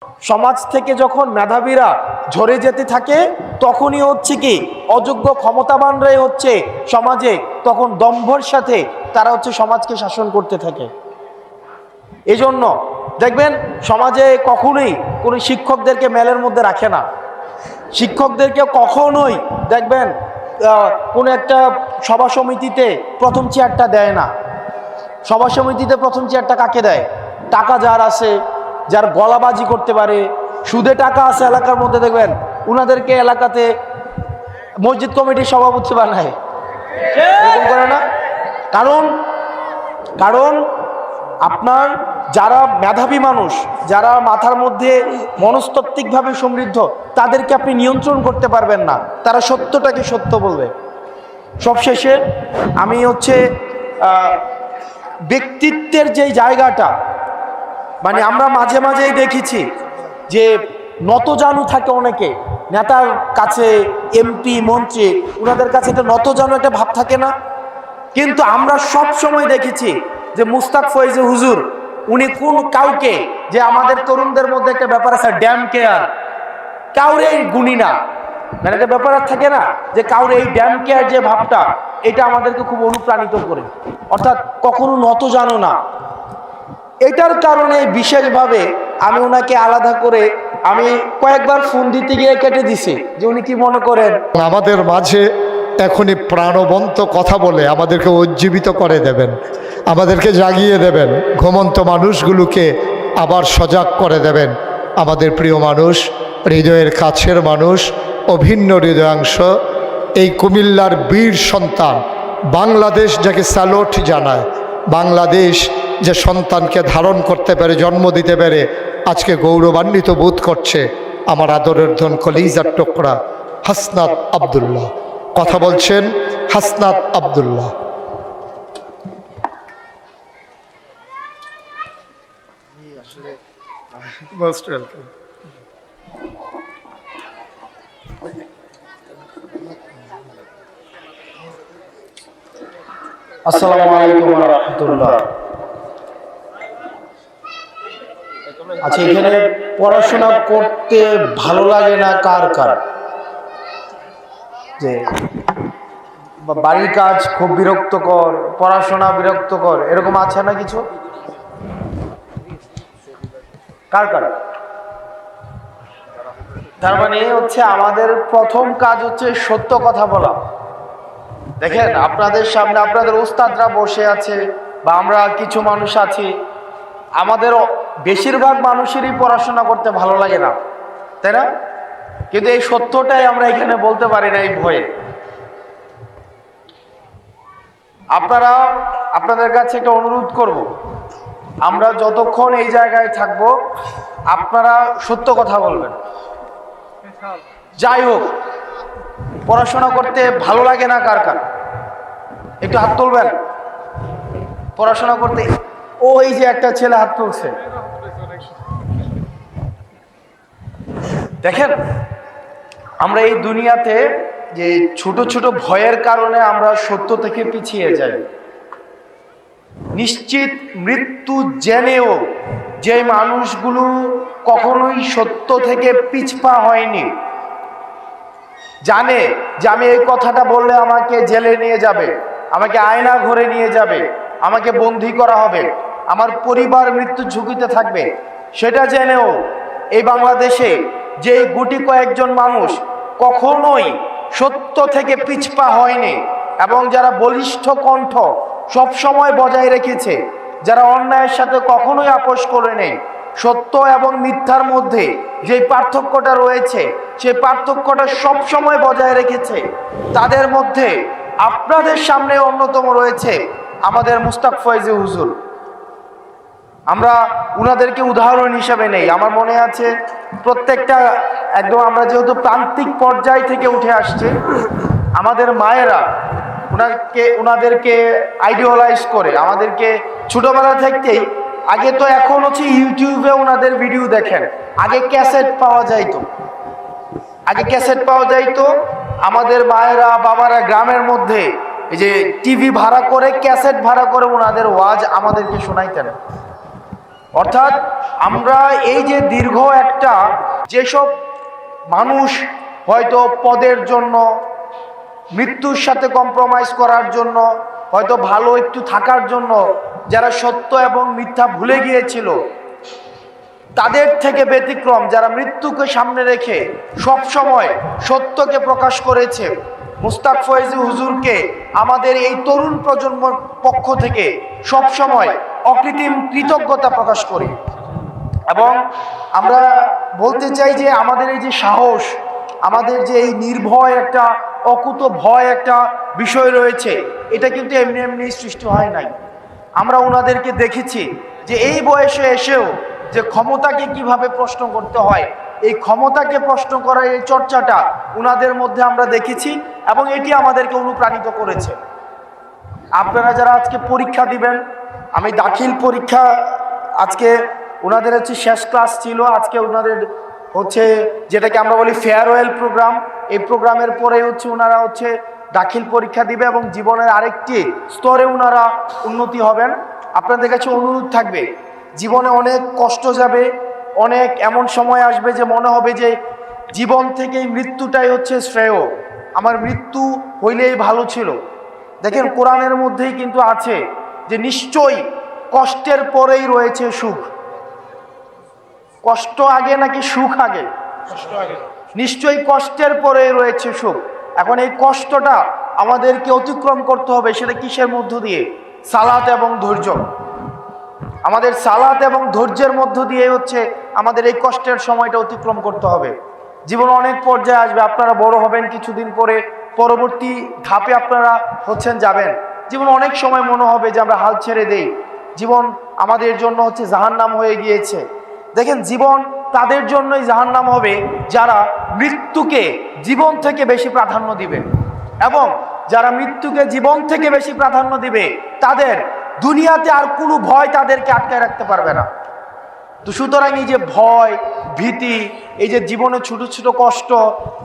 সমাজ থেকে যখন মেধাবীরা ঝরে যেতে থাকে, তখনই হচ্ছে কি অযোগ্য ক্ষমতাবানরাই হচ্ছে সমাজে তখন দম্ভর সাথে তারা হচ্ছে সমাজকে শাসন করতে থাকে। এজন্য দেখবেন সমাজে কখনোই কোনো শিক্ষকদেরকে মেলের মধ্যে রাখে না। শিক্ষকদেরকে কখনোই দেখবেন কোনো একটা সভা সমিতিতে প্রথম চেয়ারটা দেয় না। সভা সমিতিতে প্রথম চেয়ারটা কাকে দেয়? টাকা যার আছে, যার গলাবাজি করতে পারে, সুদে টাকা আছে এলাকার মধ্যে, দেখবেন উনাদেরকে এলাকাতে মসজিদ কমিটির সভাপতি বানায়। এরকম করে না? কারণ আপনার যারা মেধাবী মানুষ, যারা মাথার মধ্যে মনস্তাত্ত্বিকভাবে সমৃদ্ধ, তাদেরকে আপনি নিয়ন্ত্রণ করতে পারবেন না। তারা সত্যটাকে সত্য বলবে। সবশেষে আমি হচ্ছে ব্যক্তিত্বের যে জায়গাটা, মানে আমরা মাঝে মাঝেই দেখেছি যে নতজানু থাকে অনেকে নেতার কাছে, এমপি মন্ত্রী, ওনাদের কাছে একটা নতজানু একটা ভাব থাকে না? কিন্তু আমরা সব সময় দেখেছি যে মুস্তাক ফয়েজি হুজুর উনি কোন কাউকে, যে আমাদের তরুণদের মধ্যে একটা ব্যাপার আছে ড্যাম কেয়ার, কাউরে গুণী না, মানে একটা ব্যাপার থাকে না যে কাউরে এই ড্যাম কেয়ার যে ভাবটা, এটা আমাদেরকে খুব অনুপ্রাণিত করে। অর্থাৎ কখনো নত জানো না। এটার কারণে বিশেষভাবে আমি ওনাকে আলাদা করে আমি কয়েকবার ফোন দিতে গিয়ে কেটে দিছি যে উনি কি মনে করেন। আমাদের মাঝে এখনই প্রাণবন্ত কথা বলে আমাদেরকে উজ্জীবিত করে দেবেন, আমাদেরকে জাগিয়ে দেবেন, ঘুমন্ত মানুষগুলোকে আবার সজাগ করে দেবেন। আমাদের প্রিয় মানুষ, হৃদয়ের কাছের মানুষ, অভিন্ন হৃদয়াংশ, এই কুমিল্লার বীর সন্তান, বাংলাদেশ যাকে স্যালুট জানায়, বাংলাদেশ যে সন্তানকে ধারণ করতে পেরে, জন্ম দিতে পেরে আজকে গৌরবান্বিত বোধ করছে, আমার আদরের ধন কলিজার টুকরা হাসনাত আব্দুল্লাহ। কথা বলছেন হাসনাত আব্দুল্লাহ। Most welcome. আসসালামু আলাইকুম ওয়া রাহমাতুল্লাহ। আচ্ছা, এখানে পড়াশোনা করতে ভালো লাগে না কার কার? যে বাড়ির কাজ খুব বিরক্তকর, পড়াশোনা বিরক্তকর, এরকম আছে না কিছু? কার কার? তার মানে হচ্ছে আমাদের প্রথম কাজ হচ্ছে সত্য কথা বলা। দেখেন আপনাদের সামনে আপনাদের উস্তাদরা বসে আছে, বা আমরা কিছু মানুষ আছি, আমাদের বেশিরভাগ মানুষেরই পড়াশোনা করতে ভালো লাগে না, তাই না? কিন্তু এই সত্যটাই আমরা এখানে বলতে পারি না এই ভয়ে। আপনাদের কাছে একটা অনুরোধ করব, আমরা যতক্ষণ এই জায়গায় থাকব আপনারা সত্য কথা বলবেন। যাই হোক, পড়াশোনা করতে ভালো লাগে না কার কার? একটু হাত তুলবেন। পড়াশোনা করতে, ওই যে একটা ছেলে হাত তুলছে, দেখেন আমরা এই দুনিয়াতে যে ছোট ছোট ভয়ের কারণে আমরা সত্য থেকে পিছিয়ে যাই। নিশ্চিত মৃত্যু জেনেও যে মানুষগুলো কখনোই সত্য থেকে পিছপা হয়নি, জানে যে আমি এই কথাটা বললে আমাকে জেলে নিয়ে যাবে, আমাকে আয়না ঘরে নিয়ে যাবে, আমাকে বন্দী করা হবে, আমার পরিবার মৃত্যু ঝুঁকিতে থাকবে, সেটা জেনেও এই বাংলাদেশে যে গুটি কয়েকজন মানুষ কখনোই সত্য থেকে পিছপা হয়নি, এবং যারা বলিষ্ঠ কণ্ঠ সব সময় বজায় রেখেছে, যারা অন্যায়ের সাথে কখনোই আপোষ করে নেই, সত্য এবং মিথ্যার মধ্যে যে পার্থক্যটা রয়েছে সেই পার্থক্যটা সব সময় বজায় রেখেছে, তাদের মধ্যে আপনাদের সামনে অন্যতম রয়েছে আমাদের মুস্তাক ফয়েজি হুজুর। আমরা উনাদেরকে উদাহরণ হিসেবে নেই। আমার মনে আছে প্রত্যেকটা একদম আমরা যেহেতু প্রান্তিক পর্যায় থেকে উঠে আসছে, আমাদের মায়েরা উনাদেরকে আইডিয়ালাইজ করে আমাদেরকে ছোটবেলা থেকেই, আগে তো এখন হচ্ছে ইউটিউবে ওনাদের ভিডিও দেখেন, আগে ক্যাসেট পাওয়া যাইতো, আমাদের মায়েরা বাবারা গ্রামের মধ্যে এই যে টিভি ভাড়া করে, ক্যাসেট ভাড়া করে ওনাদের ওয়াজ আমাদেরকে শোনাইতেন। অর্থাৎ আমরা এই যে দীর্ঘ একটা, যেসব মানুষ হয়তো পদের জন্য, মৃত্যুর সাথে কম্প্রোমাইজ করার জন্য, হয়তো ভালো একটু থাকার জন্য, যারা সত্য এবং মিথ্যা ভুলে গিয়েছিল, তাদের থেকে ব্যতিক্রম যারা মৃত্যুকে সামনে রেখে সব সময় সত্যকে প্রকাশ করেছে, মুস্তাক ফয়েজি হুজুরকে আমাদের এই তরুণ প্রজন্মের পক্ষ থেকে সব সময় অকৃত্রিম কৃতজ্ঞতা প্রকাশ করি। এবং আমরা বলতে চাই যে আমাদের এই যে সাহস, আমাদের যে এই নির্ভয় একটা অকুত ভয় একটা বিষয় রয়েছে, এটা কিন্তু এমনি এমনি সৃষ্টি হয় নাই। আমরা ওনাদেরকে দেখেছি যে এই বয়সে এসেও যে ক্ষমতাকে কিভাবে প্রশ্ন করতে হয়, এই ক্ষমতাকে প্রশ্ন করার এই চর্চাটা ওনাদের মধ্যে আমরা দেখেছি এবং এটি আমাদেরকে অনুপ্রাণিত করেছে। আপনারা যারা আজকে পরীক্ষা দিবেন, আমি দাখিল পরীক্ষা, আজকে ওনাদের হচ্ছে শেষ ক্লাস ছিল, আজকে ওনাদের হচ্ছে যেটাকে আমরা বলি ফেয়ারওয়েল প্রোগ্রাম, এই প্রোগ্রামের পরে হচ্ছে ওনারা হচ্ছে দাখিল পরীক্ষা দিবে এবং জীবনের আরেকটি স্তরে ওনারা উন্নতি হবেন। আপনাদের কাছে অনুরোধ থাকবে, জীবনে অনেক কষ্ট যাবে, অনেক এমন সময় আসবে যে মনে হবে যে জীবন থেকে মৃত্যুটাই হচ্ছে শ্রেয়, আমার মৃত্যু হইলেই ভালো ছিল। দেখেন কোরআনের মধ্যেই কিন্তু আছে যে নিশ্চয়ই কষ্টের পরেই রয়েছে সুখ। কষ্ট আগে নাকি সুখ আগে? নিশ্চয়ই কষ্টের পরেই রয়েছে সুখ। এখন এই কষ্টটা আমাদেরকে অতিক্রম করতে হবে, সেটা কিসের মধ্য দিয়ে? সালাত এবং ধৈর্য। আমাদের সালাত এবং ধৈর্যের মধ্য দিয়ে হচ্ছে আমাদের এই কষ্টের সময়টা অতিক্রম করতে হবে। জীবন অনেক পর্যায়ে আসবে, আপনারা বড় হবেন কিছুদিন পরে, পরবর্তী ধাপে আপনারা হচ্ছেন যাবেন। জীবন অনেক সময় মনে হবে যে আমরা হাল ছেড়ে দেই, জীবন আমাদের জন্য হচ্ছে জাহান্নাম হয়ে গিয়েছে। দেখেন জীবন তাদের জন্যই জাহান্নাম হবে যারা মৃত্যুকে জীবন থেকে বেশি প্রাধান্য দিবে, এবং যারা মৃত্যুকে জীবন থেকে বেশি প্রাধান্য দিবে তাদের দুনিয়াতে আর কোনো ভয় তাদেরকে আটকায় রাখতে পারবে না। তো সুতরাং এই যে ভয়, ভীতি, এই যে জীবনে ছোট ছোট কষ্ট,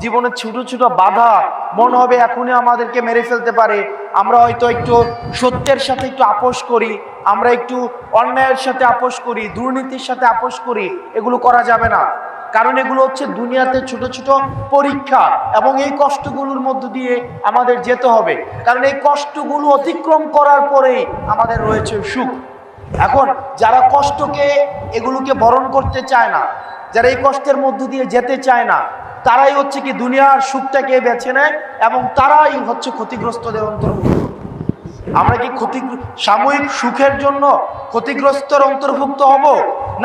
জীবনের ছোট ছোট বাধা মনে হবে এখনই আমাদেরকে মেরে ফেলতে পারে, আমরা হয়তো একটু সত্যের সাথে একটু আপোষ করি, আমরা একটু অন্যায়ের সাথে আপোষ করি, দুর্নীতির সাথে আপোষ করি, এগুলো করা যাবে না। কারণ এগুলো হচ্ছে দুনিয়াতে ছোট ছোট পরীক্ষা, এবং এই কষ্টগুলোর মধ্য দিয়ে আমাদের যেতে হবে, কারণ এই কষ্টগুলো অতিক্রম করার পরেই আমাদের রয়েছে সুখ। এখন যারা কষ্টকে, এগুলোকে বরণ করতে চায় না, যারা এই কষ্টের মধ্য দিয়ে যেতে চায় না, তারাই হচ্ছে কি দুনিয়ার সুখটাকে বেছে নেয় এবং তারাই হচ্ছে ক্ষতিগ্রস্তদের অন্তর্ভুক্ত। আমরা কি সাময়িক সুখের জন্য ক্ষতিগ্রস্তের অন্তর্ভুক্ত হব,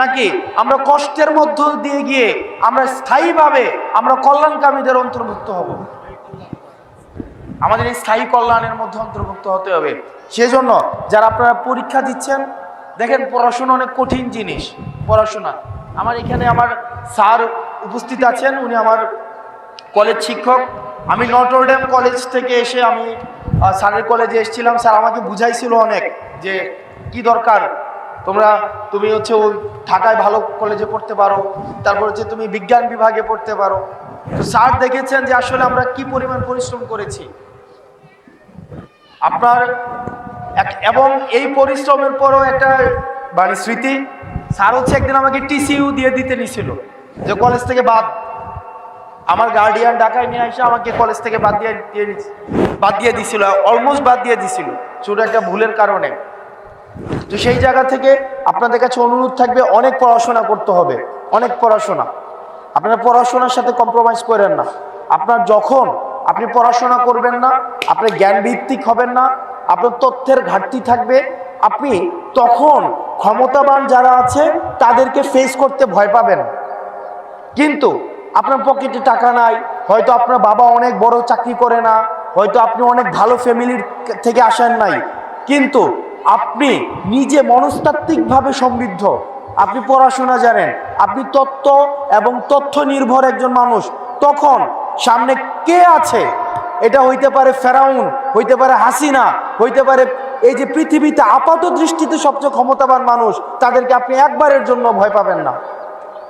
নাকি আমরা কষ্টের মধ্য দিয়ে গিয়ে আমরা স্থায়ীভাবে আমরা কল্যাণকামীদের অন্তর্ভুক্ত হব? আমাদের এই স্থায়ী কল্যাণের মধ্যে অন্তর্ভুক্ত হতে হবে। সেজন্য যারা আপনারা পরীক্ষা দিচ্ছেন, দেখেন পড়াশোনা অনেক কঠিন জিনিস। পড়াশোনা, আমার এখানে আমার স্যার উপস্থিত আছেন, উনি আমার কলেজ শিক্ষক। আমি নটরডেম কলেজ থেকে এসে আমি স্যারের কলেজে এসেছিলাম। স্যার আমাকে বুঝাইছিল অনেক যে কি দরকার, তুমি হচ্ছে ওই ঢাকায় ভালো কলেজে পড়তে পারো, তারপর হচ্ছে তুমি বিজ্ঞান বিভাগে পড়তে পারো। তো স্যার দেখেছেন যে আসলে আমরা কি পরিমাণ পরিশ্রম করেছি আপনার, এবং এই পরিশ্রমের পরও একটা মানে স্মৃতি, স্যার হচ্ছে একদিন আমাকে টিসিইউ দিয়ে দিতে নিছিল, যে কলেজ থেকে বাদ, আমার গার্ডিয়ান ঢাকায় নিয়ে এসে আমাকে কলেজ থেকে বাদ দিয়ে দিছিল, অলমোস্ট বাদ দিয়ে দিছিল ছোট একটা ভুলের কারণে। তো সেই জায়গা থেকে আপনাদের কাছে অনুরোধ থাকবে, অনেক পড়াশোনা করতে হবে, অনেক পড়াশোনা। আপনারা পড়াশোনার সাথে কম্প্রোমাইজ করেন না। যখন আপনি পড়াশোনা করবেন না, আপনি জ্ঞান ভিত্তিক হবেন না, আপনার তথ্যের ঘাটতি থাকবে, আপনি তখন ক্ষমতাবান যারা আছে তাদেরকে ফেস করতে ভয় পাবেন। কিন্তু আপনার পকেটে টাকা নাই, হয়তো আপনার বাবা অনেক বড় চাকরি করে না, হয়তো আপনি অনেক ভালো ফ্যামিলির থেকে আসেন নাই, কিন্তু আপনি নিজে মনস্তাত্ত্বিকভাবে সমৃদ্ধ, আপনি পড়াশোনা জানেন, আপনি তত্ত্ব এবং তথ্য নির্ভর একজন মানুষ, তখন সামনে কে আছে, এটা হইতে পারে ফেরাউন, হইতে পারে হাসিনা, হইতে পারে এই যে পৃথিবীতে আপাত দৃষ্টিতে সবচেয়ে ক্ষমতাবান মানুষ, তাদেরকে আপনি একবারের জন্য ভয় পাবেন না।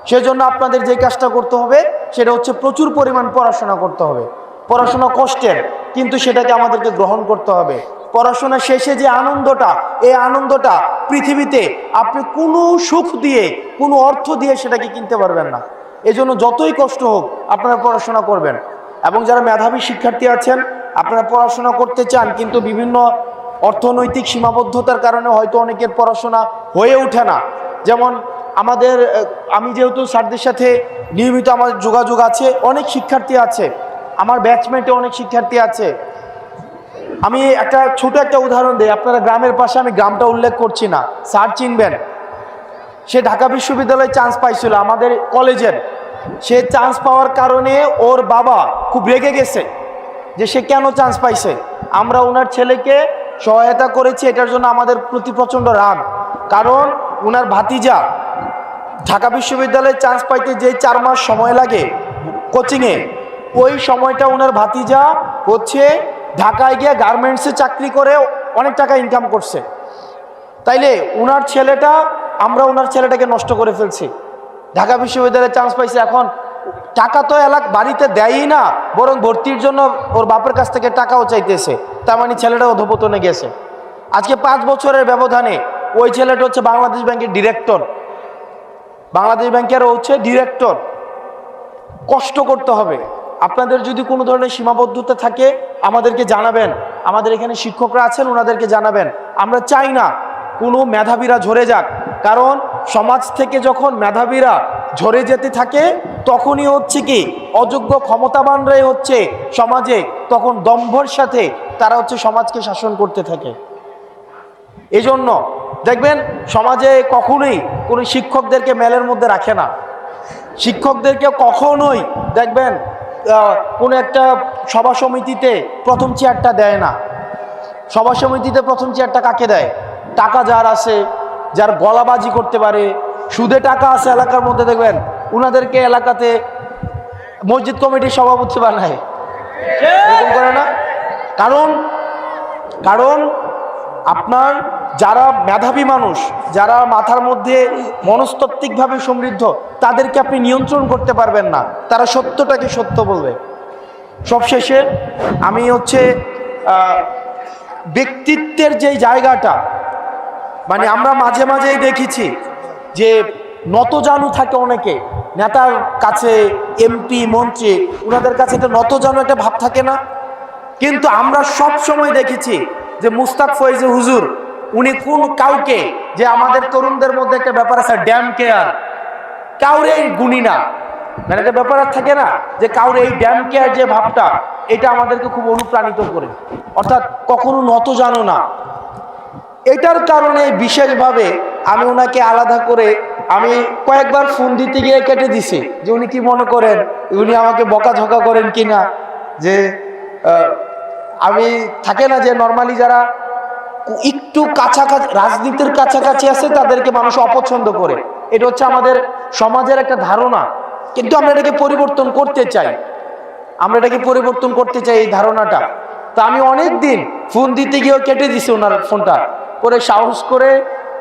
সেজন্য আপনাদের যে কাজটা করতে হবে সেটা হচ্ছে প্রচুর পরিমাণ পড়াশোনা করতে হবে। পড়াশোনা কষ্টের, কিন্তু সেটাকে আমাদেরকে গ্রহণ করতে হবে। পড়াশোনা শেষে যে আনন্দটা, এই আনন্দটা পৃথিবীতে আপনি কোনো সুখ দিয়ে, কোনো অর্থ দিয়ে সেটাকে কিনতে পারবেন না। এজন্য যতই কষ্ট হোক আপনারা পড়াশোনা করবেন। এবং যারা মেধাবী শিক্ষার্থী আছেন, আপনারা পড়াশোনা করতে চান, কিন্তু বিভিন্ন অর্থনৈতিক সীমাবদ্ধতার কারণে হয়তো অনেকের পড়াশোনা হয়ে ওঠে না। যেমন আমি যেহেতু স্যারদের সাথে নিয়মিত আমার যোগাযোগ আছে, অনেক শিক্ষার্থী আছে, আমার ব্যাচমেটে অনেক শিক্ষার্থী আছে। আমি ছোট একটা উদাহরণ দিই, আপনারা গ্রামের পাশে, আমি গ্রামটা উল্লেখ করছি না, স্যার চিনবেন, সে ঢাকা বিশ্ববিদ্যালয়ে চান্স পাইছিল আমাদের কলেজের। সে চান্স পাওয়ার কারণে ওর বাবা খুব রেগে গেছে যে সে কেন চান্স পাইছে। আমরা ওনার ছেলেকে সহায়তা করেছি, এটার জন্য আমাদের প্রতি প্রচণ্ড রাগ। কারণ ওনার ভাতিজা ঢাকা বিশ্ববিদ্যালয়ে চান্স পাইতে যে 4 মাস সময় লাগে কোচিংয়ে, ওই সময়টা ওনার ভাতিজা হচ্ছে ঢাকায় গিয়ে গার্মেন্টসে চাকরি করে অনেক টাকা ইনকাম করছে। তাইলে আমরা ওনার ছেলেটাকে নষ্ট করে ফেলছি। ঢাকা বিশ্ববিদ্যালয়ে চান্স পাইছে, এখন টাকা তো বাড়িতে দেয়ই না, বরং ভর্তির জন্য ওর বাপের কাছ থেকে টাকাও চাইতেছে। তার মানে ছেলেটা অধঃপতনে গেছে। আজকে 5 বছরের ব্যবধানে ওই ছেলেটা হচ্ছে বাংলাদেশ ব্যাংকের ডিরেক্টর, বাংলাদেশ ব্যাংকের হচ্ছে ডিরেক্টর। কষ্ট করতে হবে। আপনাদের যদি কোনো ধরনের সীমাবদ্ধতা থাকে আমাদেরকে জানাবেন, আমাদের এখানে শিক্ষকরা আছেন, ওনাদেরকে জানাবেন। আমরা চাই না কোনো মেধাবীরা ঝরে যাক, কারণ সমাজ থেকে যখন মেধাবীরা ঝরে যেতে থাকে তখনই হচ্ছে কি অযোগ্য ক্ষমতাবানরাই হচ্ছে সমাজে তখন দম্ভর সাথে তারা হচ্ছে সমাজকে শাসন করতে থাকে। এজন্য দেখবেন সমাজে কখনোই কোনো শিক্ষকদেরকে মেলের মধ্যে রাখে না। শিক্ষকদেরকে কখনোই দেখবেন কোনো একটা সভা সমিতিতে প্রথম চেয়ারটা দেয় না। সভা সমিতিতে প্রথম চেয়ারটা কাকে দেয়? টাকা যার আছে, যার গলাবাজি করতে পারে, সুদে টাকা আছে এলাকার মধ্যে, দেখবেন উনাদেরকে এলাকাতে মসজিদ কমিটির সভাপতি বানায়, এরকম করে না? কারণ আপনার যারা মেধাবী মানুষ, যারা মাথার মধ্যে মনস্তাত্ত্বিকভাবে সমৃদ্ধ, তাদেরকে আপনি নিয়ন্ত্রণ করতে পারবেন না। তারা সত্যটাকে সত্য বলবে। সবশেষে আমি হচ্ছে ব্যক্তিত্বের যে জায়গাটা, মানে আমরা মাঝে মাঝেই দেখেছি যে নতজানু থাকে অনেকে নেতার কাছে, এমপি মন্ত্রী, ওনাদের কাছে একটা নতজানু একটা ভাব থাকে না? কিন্তু আমরা সব সময় দেখেছি যে মুস্তাক ফয়েজি হুজুর উনি কাউকে, যে আমাদের তরুণদের মধ্যে একটা ব্যাপার আছে ড্যাম কেয়ার, কাউরে গুণী না, মানে একটা ব্যাপার থাকে না যে কাউরে এই ড্যাম কেয়ার যে ভাবটা, এটা আমাদেরকে খুব অনুপ্রাণিত করে। অর্থাৎ কখনো নত জানো না। এটার কারণে বিশেষভাবে আমি ওনাকে আলাদা করে আমি কয়েকবার ফোন দিতে গিয়ে কেটে দিছি যে উনি কি মনে করেন, উনি আমাকে বকাঝকা করেন কিনা, যে আমি থাকে না যে নর্মালি যারা একটু কাছাকাছি, রাজনীতির কাছাকাছি আছে তাদেরকে মানুষ অপছন্দ করে। এটা হচ্ছে আমাদের সমাজের একটা ধারণা, কিন্তু আমরা এটাকে পরিবর্তন করতে চাই। এই ধারণাটা। তা আমি অনেক দিন ফোন দিতে গিয়েও কেটে দিছি ওনার ফোনটা, করে সাহস করে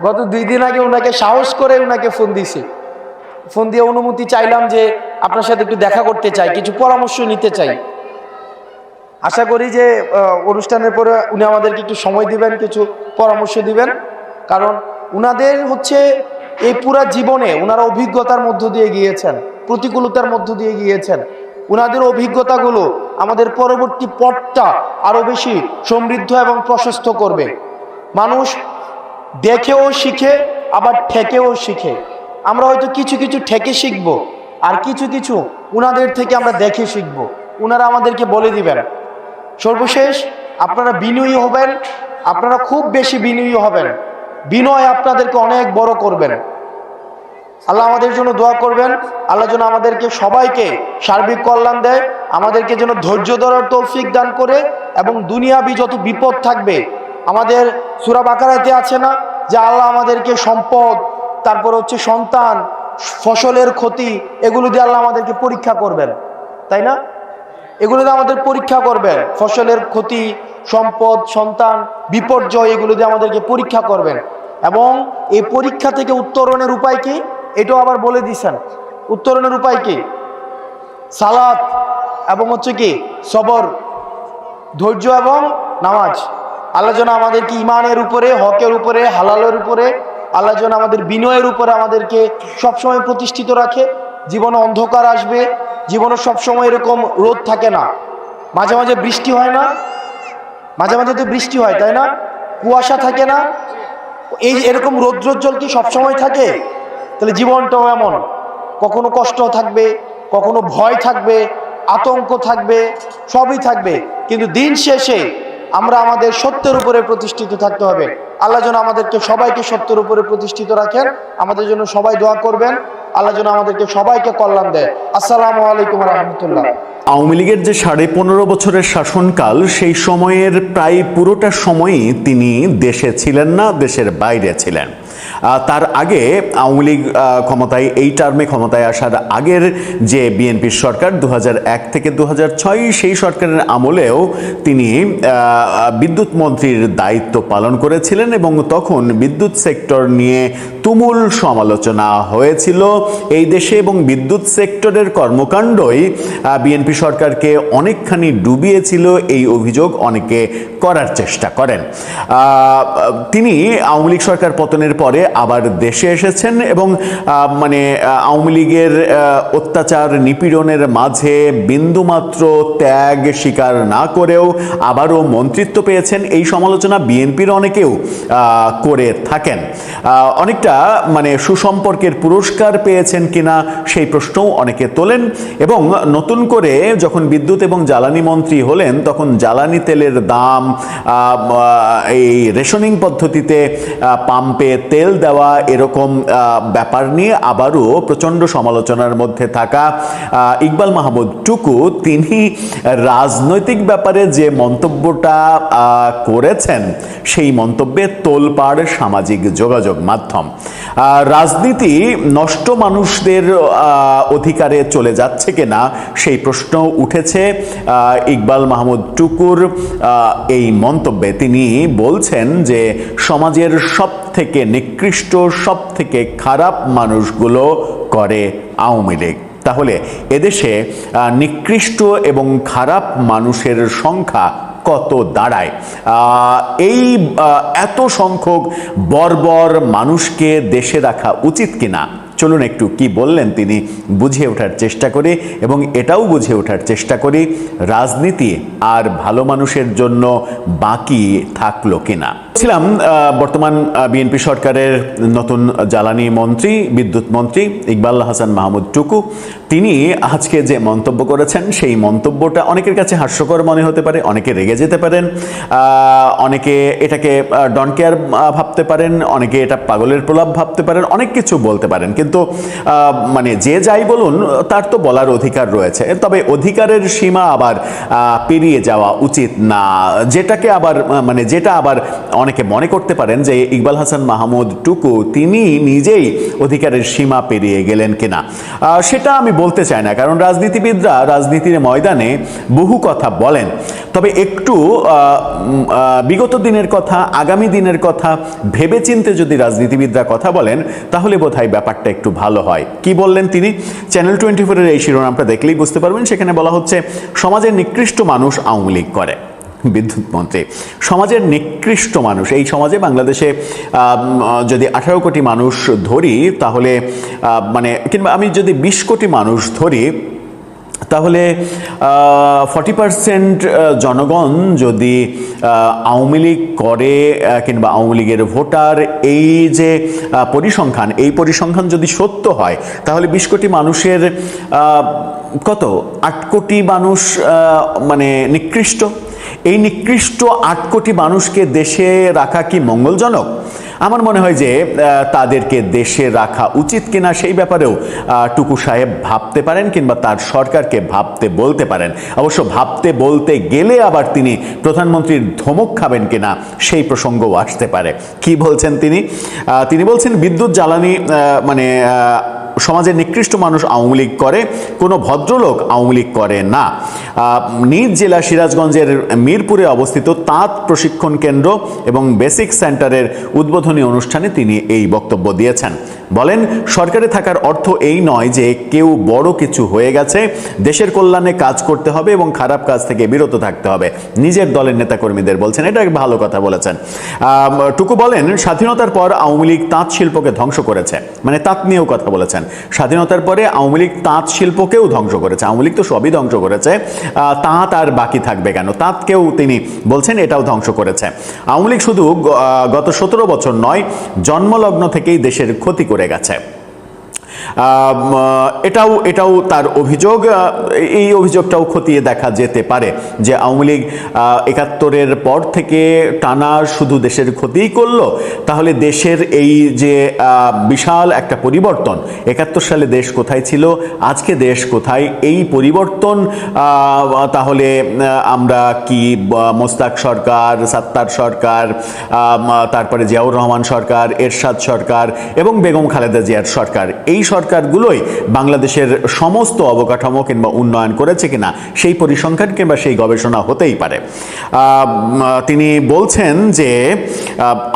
গত 2 দিন আগে ওনাকে সাহস করে ওনাকে ফোন দিছি। ফোন দিয়ে অনুমতি চাইলাম যে আপনার সাথে একটু দেখা করতে চাই, কিছু পরামর্শ নিতে চাই। আশা করি যে অনুষ্ঠানের পরে উনি আমাদেরকে একটু সময় দিবেন, কিছু পরামর্শ দিবেন। কারণ উনাদের হচ্ছে এই পুরা জীবনে উনারা অভিজ্ঞতার মধ্য দিয়ে গিয়েছেন, প্রতিকূলতার মধ্য দিয়ে গিয়েছেন। উনাদের অভিজ্ঞতাগুলো আমাদের পরবর্তী পথটা আরো বেশি সমৃদ্ধ এবং প্রশস্ত করবে। মানুষ দেখেও শিখে, আবার ঠেকেও শিখে। আমরা হয়তো কিছু কিছু ঠেকে শিখবো, আর কিছু কিছু উনাদের থেকে আমরা দেখে শিখবো। উনারা আমাদেরকে বলে দিবেন। সর্বশেষ আপনারা বিনয়ী হবেন, আপনারা খুব বেশি বিনয়ী হবেন। বিনয় আপনাদেরকে অনেক বড় করবেন। আল্লাহ আমাদের জন্য দোয়া করবেন, আল্লাহ যেন আমাদেরকে সবাইকে সার্বিক কল্যাণ দেয়, আমাদেরকে যেন ধৈর্য ধরার তৌফিক দান করে, এবং দুনিয়াবি যত বিপদ থাকবে, আমাদের সূরা বাকারাতে আছে না যে আল্লাহ আমাদেরকে সম্পদ, তারপর হচ্ছে সন্তান, ফসলের ক্ষতি, এগুলো দিয়ে আল্লাহ আমাদেরকে পরীক্ষা করবেন, তাই না? এগুলো দিয়ে আমাদের পরীক্ষা করবেন। ফসলের ক্ষতি, সম্পদ, সন্তান, বিপর্যয়, এগুলো দিয়ে আমাদেরকে পরীক্ষা করবেন। এবং এই পরীক্ষা থেকে উত্তরণের উপায় কি, এটাও আবার বলে দিয়েছেন। উত্তরণের উপায় কি? সালাত এবং হচ্ছে কি সবর, ধৈর্য এবং নামাজ। আল্লাহ যেন আমাদেরকে ইমানের উপরে, হকের উপরে, হালালের উপরে, আল্লাহ যেন আমাদের বিনয়ের উপরে আমাদেরকে সবসময় প্রতিষ্ঠিত রাখে। জীবনে অন্ধকার আসবে, জীবনে সবসময় এরকম রোদ থাকে না, মাঝে মাঝে বৃষ্টি হয় না, মাঝে মাঝে তো বৃষ্টি হয় তাই না, কুয়াশা থাকে না, এই এরকম রৌদ্রোজ্জ্বল কি সবসময় থাকে? তাহলে জীবনটাও এমন, কখনো কষ্ট থাকবে, কখনো ভয় থাকবে, আতঙ্ক থাকবে, সবই থাকবে, কিন্তু দিন শেষে আমরা আমাদের সত্যের উপরে প্রতিষ্ঠিত থাকতে হবে। আল্লাহ যেন আমাদেরকে সবাইকে সত্যের উপরে প্রতিষ্ঠিত রাখেন। আমাদের জন্য সবাই দোয়া করবেন, আল্লাহ যেন আমাদেরকে সবাইকে কল্যাণ দেয়। আসসালামু আলাইকুম রহমতুল্লাহ। আওয়ামী লীগের যে 15.5 বছরের শাসনকাল, সেই সময়ের প্রায় পুরোটা সময়ই তিনি দেশে ছিলেন না, দেশের বাইরে ছিলেন। তার আগে আওয়ামী লীগ ক্ষমতায়, এই টার্মে ক্ষমতায় আসার আগের যে বিএনপির সরকার 2001 থেকে 2006, সেই সরকারের আমলেও তিনি বিদ্যুৎ মন্ত্রীর দায়িত্ব পালন করেছিলেন এবং তখন বিদ্যুৎ সেক্টর নিয়ে তুমুল সমালোচনা হয়েছিল এই দেশে, এবং বিদ্যুৎ সেক্টরের কর্মকাণ্ডই বিএনপি সরকারকে অনেকখানি ডুবিয়েছিল, এই অভিযোগ অনেকে করার চেষ্টা করেন। তিনি আওয়ামী লীগ সরকার পতনের পরে আবার দেশে এসেছেন এবং মানে আওয়ামী লীগের অত্যাচার নিপীড়নের মাঝে বিন্দুমাত্র ত্যাগ স্বীকার না করেও আবারও মন্ত্রিত্ব পেয়েছেন। এই সমালোচনা বিএনপির অনেকেও করে থাকেন। অনেকটা মানে সুসম্পর্কের পুরস্কার পেয়েছেন কিনা সেই প্রশ্নও অনেকে তোলেন। এবং নতুন করে যখন বিদ্যুৎ এবং জ্বালানি মন্ত্রী হলেন, তখন জ্বালানি তেলের দাম, এই রেশনিং পদ্ধতিতে পাম্পে তেল দেওয়া, এরকম ব্যাপার নিয়ে আবারও প্রচণ্ড সমালোচনার মধ্যে থাকা ইকবাল মাহমুদ টুকু, তিনি রাজনৈতিক ব্যাপারে যে মন্তব্যটা করেছেন, সেই মন্তব্যে তোলপাড় সামাজিক যোগাযোগ মাধ্যম। রাজনীতি নষ্ট মানুষদের অধিকারে চলে যাচ্ছে কিনা সেই প্রশ্ন উঠেছে ইকবাল মাহমুদ টুকুর এই মন্তব্যে। তিনি বলছেন যে সমাজের সব থেকে নিকৃষ্ট, সব থেকে খারাপ মানুষগুলো করে আওয়ামী লীগ। তাহলে এদেশে নিকৃষ্ট এবং খারাপ মানুষের সংখ্যা কত দাঁড়ায়? এই এত সংখ্যক বর্বর মানুষকে দেশে রাখা উচিত কিনা? চলুন একটু কি বললেন তিনি বুঝে ওঠার চেষ্টা করি, এবং এটাও বুঝে ওঠার চেষ্টা করি রাজনীতি আর ভালো মানুষের জন্য বাকি থাকলো কিনা। ছিলাম বর্তমান বিএনপি সরকারের নতুন জ্বালানি মন্ত্রী, বিদ্যুৎ মন্ত্রী ইকবাল হাসান মাহমুদ টুকু। তিনি আজকে যে মন্তব্য করেছেন, সেই মন্তব্যটা অনেকের কাছে হাস্যকর মনে হতে পারে, অনেকে রেগে যেতে পারেন, অনেকে এটাকে ডন কেয়ার ভাবতে পারেন, অনেকে এটা পাগলের প্রলাপ ভাবতে পারেন, অনেক কিছু বলতে পারেন। কিন্তু মানে যে যাই বলুন, তার তো বলার অধিকার রয়েছে। তবে অধিকারের সীমা আবার পেরিয়ে যাওয়া উচিত না, যেটাকে আবার মানে যেটা আবার অনেকে মনে করতে পারেন যে ইকবাল হাসান মাহমুদ টুকু তিনি নিজেই অধিকারের সীমা পেরিয়ে গেলেন কিনা, সেটা আমি বলতে চাই না। কারণ রাজনীতিবিদরা রাজনীতির ময়দানে বহু কথা বলেন, তবে একটু বিগত দিনের কথা, আগামী দিনের কথা ভেবেচিন্তে যদি রাজনীতিবিদরা কথা বলেন, তাহলে বোধহয় ব্যাপারটা একটু ভালো হয়। কি বললেন তিনি? চ্যানেল 24-এর এই শিরোনামটা দেখলেই বুঝতে পারবেন। সেখানে বলা হচ্ছে, সমাজের নিকৃষ্ট মানুষ আওয়ামী লীগ করে। বিদ্যুৎ মন্ত্রী, সমাজের নিকৃষ্ট মানুষ, এই সমাজে বাংলাদেশে যদি 18 কোটি মানুষ ধরি, তাহলে মানে কিংবা আমি যদি 20 কোটি মানুষ ধরি, তাহলে 40% জনগণ যদি আওয়ামী লীগ করে কিংবা আওয়ামী লীগের ভোটার, এই যে পরিসংখ্যান, এই পরিসংখ্যান যদি সত্য হয়, তাহলে 20 কোটি মানুষের কত 8 কোটি মানুষ মানে নিকৃষ্ট। এই নিকৃষ্ট 8 কোটি মানুষকে দেশে রাখা কি মঙ্গলজনক? আমার মনে হয় যে তাদেরকে দেশে রাখা উচিত কিনা সেই ব্যাপারেও টুকু সাহেব ভাবতে পারেন, কিংবা তার সরকারকে ভাবতে বলতে পারেন। অবশ্য ভাবতে বলতে গেলে আবার তিনি প্রধানমন্ত্রীর ধমক খাবেন কিনা সেই প্রসঙ্গও আসতে পারে। কি বলছেন তিনি? তিনি বলছেন, বিদ্যুৎ জ্বালানি মানে সমাজের নিকৃষ্ট মানুষ আওয়ামী লীগ করে, কোনো ভদ্রলোক আওয়ামী লীগ করে না। নিজ জেলা সিরাজগঞ্জের মিরপুরে অবস্থিত তাঁত প্রশিক্ষণ কেন্দ্র এবং বেসিক সেন্টারের উদ্বোধনী অনুষ্ঠানে তিনি এই বক্তব্য দিয়েছেন। বলেন, সরকারে থাকার অর্থ এই নয় যে কেউ বড় কিছু হয়ে গেছে, দেশের কল্যাণে কাজ করতে হবে এবং খারাপ কাজ থেকে বিরত থাকতে হবে। নিজের দলের নেতাকর্মীদের বলছেন, এটা ভালো কথা বলেছেন। টুকু বলেন, স্বাধীনতার পর আওয়ামী লীগ তাঁত শিল্পকে ধ্বংস করেছে, মানে তাঁত নিয়েও কথা বলেছেন। স্বাধীনতার পরে আওয়ামী লীগ তাঁত শিল্পকেও ধ্বংস করেছে। আওয়ামী লীগ তো সবই ধ্বংস করেছে, তাঁত আর বাকি থাকবে কেন? তাঁতকেও তিনি বলছেন এটাও ধ্বংস করেছে। আওয়ামী লীগ শুধু গত 17 বছর নয়, জন্মলগ্ন থেকেই দেশের ক্ষতি করে গেছে। এটাও তার অভিযোগ। এই অভিযোগটাও খতিয়ে দেখা যেতে পারে যে আওয়ামী লীগ 71-এর পর থেকে টানা শুধু দেশের ক্ষতিই করলো। তাহলে দেশের এই যে বিশাল একটা পরিবর্তন, 71 সালে দেশ কোথায় ছিল, আজকে দেশ কোথায়, এই পরিবর্তন তাহলে আমরা কি মোস্তাক সরকার, সাত্তার সরকার, তারপরে জিয়াউর রহমান সরকার, এরশাদ সরকার এবং বেগম খালেদা জিয়ার সরকার, এই সরকারগুলোই বাংলাদেশের সমস্ত অবকাঠামো কিংবা উন্নয়ন করেছে কিনা সেই পরিসংখ্যান কিংবা সেই গবেষণা হতেই পারে। তিনি বলছেন যে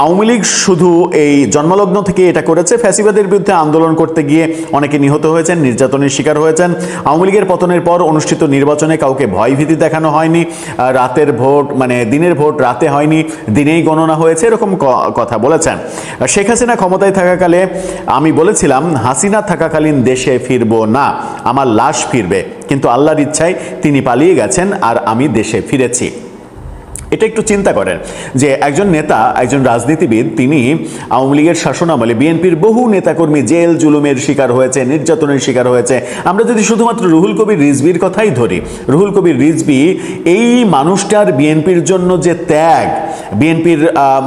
আওয়ামী লীগ শুধু এই জন্মলগ্ন থেকে এটা করেছে, ফ্যাসিবাদের বিরুদ্ধে আন্দোলন করতে গিয়ে অনেকে নিহত হয়েছেন, নির্যাতনের শিকার হয়েছেন। আওয়ামী লীগের পতনের পর অনুষ্ঠিত নির্বাচনে কাউকে ভয়ভীতি দেখানো হয়নি, রাতের ভোট মানে দিনের ভোট রাতে হয়নি, দিনেই গণনা হয়েছে, এরকম কথা বলেছেন। শেখ হাসিনা ক্ষমতায় থাকাকালে আমি বলেছিলাম হাসিনা থাকাকালীন দেশে ফিরবো না, আমার লাশ ফিরবে, কিন্তু আল্লাহর ইচ্ছায় তিনি পালিয়ে গেছেন আর আমি দেশে ফিরেছি। এটা একটু চিন্তা করেন যে একজন নেতা, একজন রাজনীতিবিদ, তিনি আওয়ামী লীগের শাসনামলে বিএনপির বহু নেতাকর্মী জেল জুলুমের শিকার হয়েছে, নির্যাতনের শিকার হয়েছে। আমরা যদি শুধুমাত্র রুহুল কবির রিজভির কথাই ধরি, রুহুল কবির রিজভি এই মানুষটার বিএনপির জন্য যে ত্যাগ, বিএনপির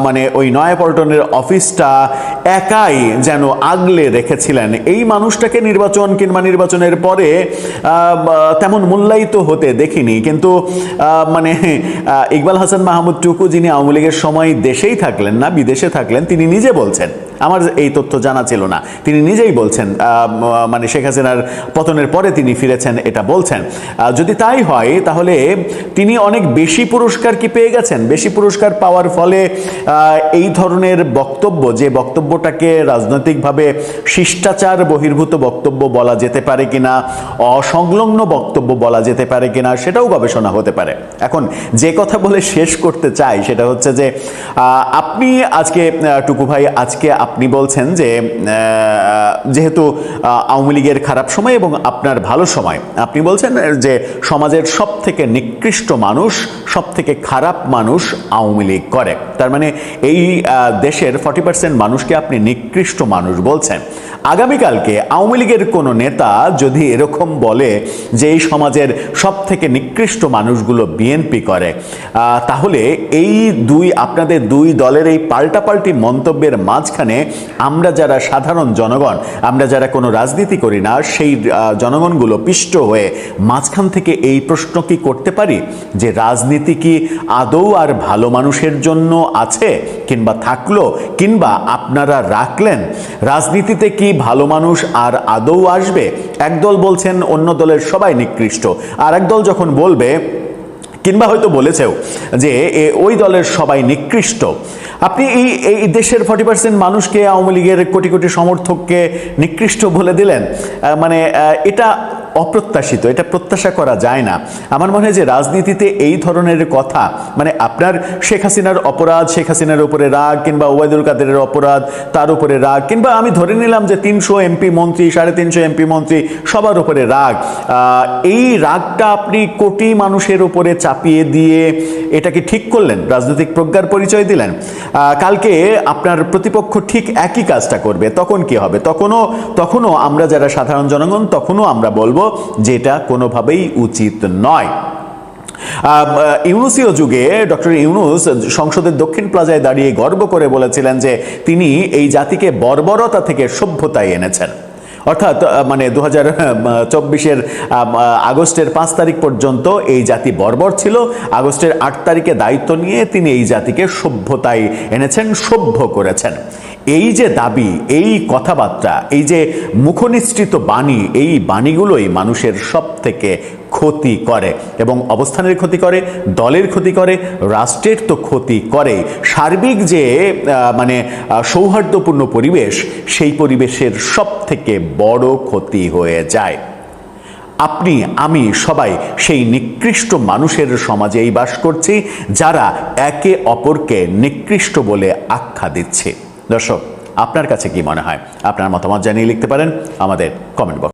মানে ওই নয়াপল্টনের অফিসটা একাই যেন আগলে রেখেছিলেন, এই মানুষটাকে নির্বাচন কিংবা নির্বাচনের পরে তেমন মূল্যায়িত হতে দেখিনি। কিন্তু মানে ইকবাল হাসান মাহমুদ টুকু, যিনি আওয়ামী লীগের সময় দেশেই থাকলেন না, বিদেশে থাকলেন, তিনি নিজে বলছেন, আমার এই তথ্য জানা ছিল না, তিনি নিজেই বলছেন মানে শেখ হাসিনার পতনের পরে তিনি ফিরেছেন, এটা বলছেন। যদি তাই হয় তাহলে তিনি অনেক বেশি পুরস্কার কি পেয়ে গেছেন? বেশি পুরস্কার পাওয়ার ফলে এই ধরনের বক্তব্য, যে বক্তব্যটাকে রাজনৈতিকভাবে শিষ্টাচার বহির্ভূত বক্তব্য বলা যেতে পারে কিনা, অসংলগ্ন বক্তব্য বলা যেতে পারে কিনা, সেটাও গবেষণা হতে পারে। এখন যে কথা বলে শেষ করতে চাই সেটা হচ্ছে যে আপনি আজকে টুকু ভাই, আজকে আপনি বলছেন যে যেহেতু আওয়ামী লীগের খারাপ সময় এবং আপনার ভালো সময়, আপনি বলছেন যে সমাজের সব থেকে নিকৃষ্ট মানুষ, সব থেকে খারাপ মানুষ আওয়ামী লীগ করে। তার মানে এই দেশের 40% মানুষকে আপনি নিকৃষ্ট মানুষ বলছেন। আগামীকালকে আওয়ামী লীগের কোনো নেতা যদি এরকম বলে যে এই সমাজের সব থেকে নিকৃষ্ট মানুষগুলো বিএনপি করে, তাহলে এই আপনাদের দুই দলের এই পাল্টাপাল্টি মন্তব্যের মাঝখানে আমরা যারা সাধারণ জনগণ, আমরা যারা কোনো রাজনীতি করি না, সেই জনগণগুলো পিষ্ট হয়ে মাঝখান থেকে এই প্রশ্ন কি করতে পারি যে রাজনীতি কি আদৌ আর ভালো মানুষের জন্য আছে কিংবা থাকলো, কিংবা আপনারা রাখলেন? রাজনীতিতে কি ভালো মানুষ আর আদৌ আসবে? একদল বলছেন অন্য দলের সবাই নিকৃষ্ট, আর একদল যখন বলবে, কিংবা হয়তো বলেছেও যে ওই দলের সবাই নিকৃষ্ট, আপনি এই দেশের 40% মানুষকে, আওয়ামী লীগের কোটি কোটি সমর্থককে নিকৃষ্ট বলে দিলেন। মানে এটা অপ্রত্যাশিত, এটা প্রত্যাশা করা যায় না। আমার মনে হয় যে রাজনীতিতে এই ধরনের কথা, মানে আপনার শেখ হাসিনার অপরাধ, শেখ হাসিনার উপরে রাগ, কিংবা ওবায়দুল কাদেরের অপরাধ, তার উপরে রাগ, কিংবা আমি ধরে নিলাম যে 300 এমপি মন্ত্রী, 350 এমপি মন্ত্রী, সবার উপরে রাগ, এই রাগটা আপনি কোটি মানুষের উপরে চাপিয়ে দিয়ে এটাকে ঠিক করলেন, রাজনৈতিক প্রজ্ঞার পরিচয় দিলেন। কালকে আপনার প্রতিপক্ষ ঠিক একই কাজটা করবে, তখন কি হবে? তখনও আমরা যারা সাধারণ জনগণ, তখনও আমরা বলবো যে এটা কোনোভাবেই উচিত নয়। ইউনূসীয় যুগে ডক্টর ইউনূস সংসদের দক্ষিণ প্লাজায় দাঁড়িয়ে গর্ব করে বলেছিলেন যে তিনি এই জাতিকে বর্বরতা থেকে সভ্যতায় এনেছেন। অর্থাৎ মানে 2024-এর আগস্টের 5 তারিখ পর্যন্ত এই জাতি বর্বর ছিল, আগস্টের 8 তারিখে দায়িত্ব নিয়ে তিনি এই জাতিকে সভ্যতায় এনেছেন, সভ্য করেছেন। এই যে দাবি, এই কথাবার্তা, এই যে মুখনিসৃত বাণী, এই বাণীগুলোই মানুষের সব থেকে ক্ষতি করে এবং অবস্থানের ক্ষতি করে, দলের ক্ষতি করে, রাষ্ট্রের তো ক্ষতি করে। সার্বিক যে সৌহার্দ্যপূর্ণ পরিবেশ, সেই পরিবেশের সব থেকে বড় ক্ষতি হয়ে যায়। আপনি, আমি সবাই সেই নিকৃষ্ট মানুষের সমাজেই বাস করছি, যারা একে অপরকে নিকৃষ্ট বলে আখ্যা দিচ্ছে। দর্শক, আপনার কাছে কি মনে হয়? আপনার মতামত জানিয়ে লিখতে পারেন আমাদের কমেন্ট বক্সে।